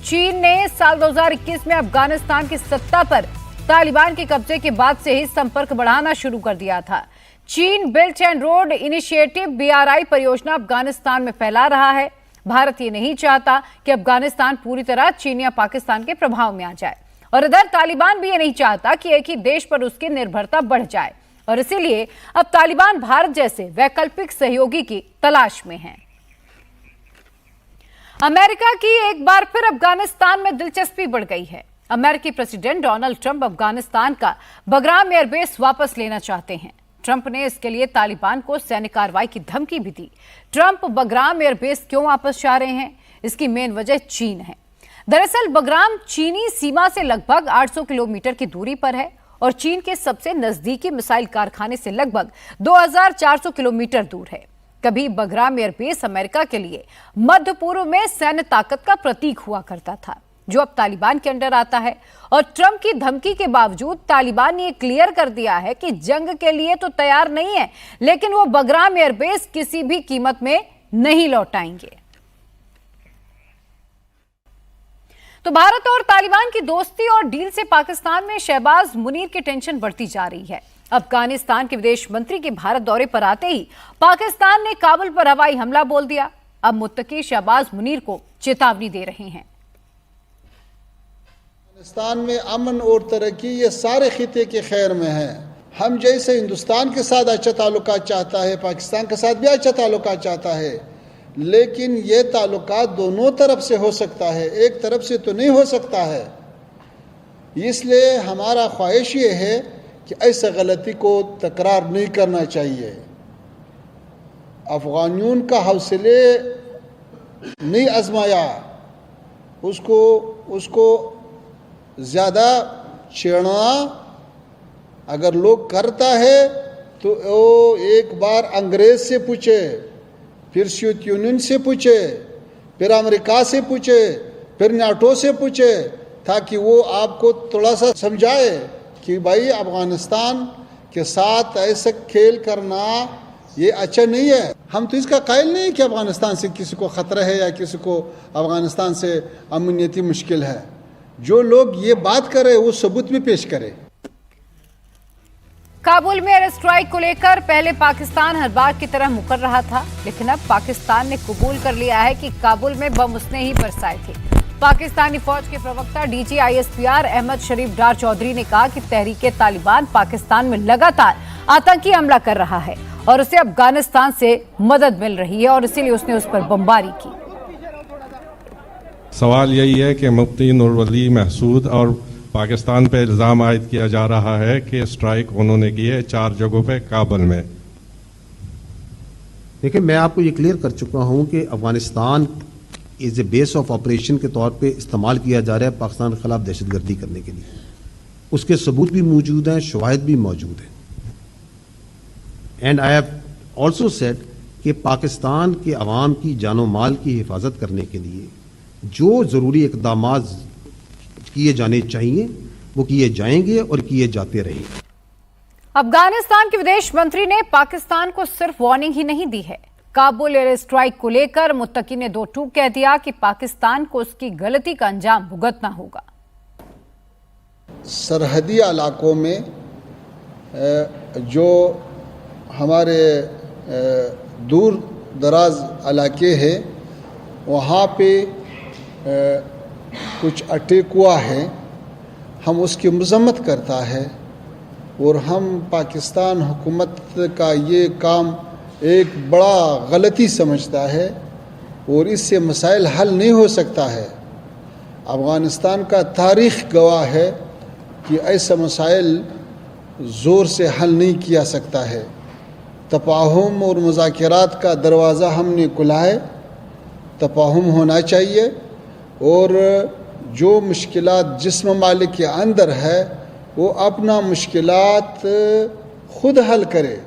चीन ने साल 2021 में अफगानिस्तान की सत्ता पर तालिबान के कब्जे के बाद से ही संपर्क बढ़ाना शुरू कर दिया था। चीन belt and road initiative BRI परियोजना अफगानिस्तान में फैला रहा है। भारत ये नहीं चाहता कि अफगानिस्तान पूरी तरह चीन या पाकिस्तान के प्रभाव में आ जाए, और इधर तालिबान भी ये नहीं चाहता कि एक ही देश पर उसकी निर्भरता बढ़ जाए, और इसीलिए अब तालिबान भारत जैसे वैकल्पिक सहयोगी की तलाश में है। अमेरिका की एक बार फिर अफगानिस्तान में दिलचस्पी बढ़ गई है। अमेरिकी प्रेसिडेंट डोनाल्ड ट्रंप अफगानिस्तान का बगराम एयरबेस वापस लेना चाहते हैं। ट्रंप ने इसके लिए तालिबान को सैन्य कार्रवाई की धमकी भी दी। ट्रंप बगराम एयरबेस क्यों वापस चाह रहे हैं, इसकी मेन वजह चीन है। दरअसल बगराम चीनी सीमा से लगभग 800 किलोमीटर की दूरी पर है और चीन के सबसे नजदीकी मिसाइल कारखाने से लगभग 2400 किलोमीटर दूर है। कभी बगराम एयरबेस अमेरिका के लिए मध्य पूर्व में सैन्य ताकत का प्रतीक हुआ करता था, जो अब तालिबान के अंडर आता है। और ट्रंप की धमकी के बावजूद तालिबान ने क्लियर कर दिया है कि जंग के लिए तो तैयार नहीं है, लेकिन वो बगराम एयरबेस किसी भी कीमत में नहीं लौटाएंगे। तो भारत और तालिबान की दोस्ती और डील से पाकिस्तान में शहबाज मुनीर की टेंशन बढ़ती जा रही है। अफगानिस्तान के विदेश मंत्री के भारत दौरे पर आते ही पाकिस्तान ने काबुल पर हवाई हमला बोल दिया। अब मुत्तकी शहबाज मुनीर को चेतावनी दे रहे हैं। अफगानिस्तान में अमन और तरक्की ये सारे खिते के खैर में है। हम जैसे हिंदुस्तान के साथ अच्छा ताल्लुकात चाहता है, पाकिस्तान के साथ भी अच्छा ताल्लुकात चाहता है, लेकिन ये ताल्लुकात दोनों तरफ से हो सकता है, एक तरफ से तो नहीं हो सकता है। इसलिए हमारा ख्वाहिश ये है कि ऐसा गलती को तकरार नहीं करना चाहिए। अफगानियों का हौसले नहीं आजमाया, उसको ज़्यादा छेड़ना अगर लोग करता है तो वो एक बार अंग्रेज़ से पूछे, फिर सोवियत यूनियन से पूछे, फिर अमेरिका से पूछे, फिर नाटो से पूछे, ताकि वो आपको थोड़ा सा समझाए कि भाई अफगानिस्तान के साथ ऐसा खेल करना ये अच्छा नहीं है। हम तो इसका कायल नहीं कि अफगानिस्तान से किसी को ख़तरा है या किसी को अफगानिस्तान से अमनीती मुश्किल है। जो लोग ये बात करें वो सबूत भी पेश करें। काबुल में एयर स्ट्राइक को लेकर पहले पाकिस्तान हर बार की तरह मुकर रहा था, लेकिन अब पाकिस्तान ने कबूल कर लिया है कि काबुल में बम उसने ही बरसाए थे। पाकिस्तानी फौज के प्रवक्ता DG ISPR अहमद शरीफ डार चौधरी ने कहा कि तहरीके तालिबान पाकिस्तान में लगातार आतंकी हमला कर रहा है और उसे अफगानिस्तान से मदद मिल रही है, और इसीलिए उसने उस पर बमबारी की। सवाल यही है कि मुफ्ती नूरवली महसूद और पाकिस्तान पे इल्ज़ाम आयद किया जा रहा है कि स्ट्राइक उन्होंने की है 4 जगहों पे काबुल में। देखिए, मैं आपको ये क्लियर कर चुका हूँ कि Afghanistan as a base of operation के तौर पे इस्तेमाल किया जा रहा है पाकिस्तान के खिलाफ दहशतगर्दी करने के लिए। उसके सबूत भी मौजूद हैं, शवाहिद भी मौजूद हैं। And I have also said कि पाकिस्तान के अवाम की जानो माल की हिफाजत करने के लिए जो ज़रूरी इक़दाम किए जाने चाहिए वो किए जाएंगे और किए जाते रहेंगे। अफगानिस्तान के विदेश मंत्री ने पाकिस्तान को सिर्फ वार्निंग ही नहीं दी है। काबुल एयर स्ट्राइक को लेकर मुत्तकी ने 2 टूक कह दिया कि पाकिस्तान को उसकी गलती का अंजाम भुगतना होगा। सरहदी इलाकों में जो हमारे दूर दराज इलाके हैं वहाँ पे कुछ अटैक हुआ है, हम उसकी मज़म्मत करता है और हम पाकिस्तान हुकूमत का ये काम एक बड़ा गलती समझता है और इससे मसाइल हल नहीं हो सकता है। अफ़गानिस्तान का तारीख़ गवाह है कि ऐसा मसाइल ज़ोर से हल नहीं किया सकता है। तफाहुम और मुज़ाकरात का दरवाज़ा हमने खुला है, तफाहुम होना चाहिए और जो मुश्किलात जिस ममालिक के अंदर है वो अपना मुश्किलात खुद हल करे।